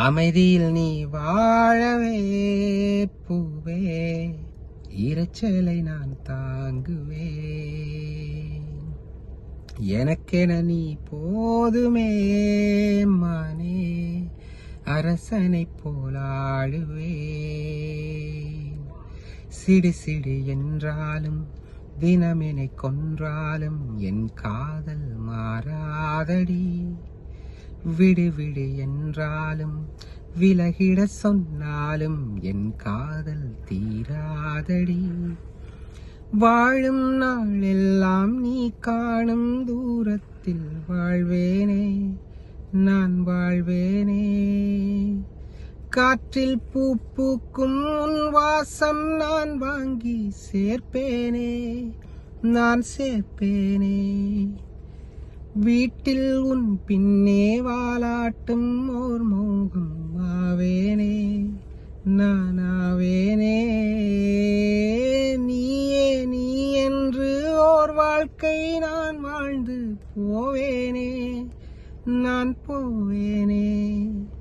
அமைதியில் நீ வாழவே பூவே, இரைச்சலை நான் தாங்குவேன். எனக்கென நீ போதுமே மானே, அரசனை போலாடுவேன். சிடு சிடு என்றாலும் தினமெனை கொன்றாலும் என் காதல் மாறாதடி. விடு விடு என்றாலும் விலகிட சொன்னாலும் என் காதல் தீராதடி. வாழும் நாளெல்லாம் நீ காணும் தூரத்தில் வாழ்வேனே, நான் வாழ்வேனே. காற்றில் பூ பூக்கும் உன் வாசம் நான் வாங்கி சேர்ப்பேனே, நான் சேர்ப்பேனே. வீட்டில் உன் பின்னே வாலாட்டும் ஓர் மோகம் ஆவேனே, நான் ஆவேனே. நீயே நீ என்று ஓர் வாழ்க்கை நான் வாழ்ந்து போவேனே, நான் போவேனே.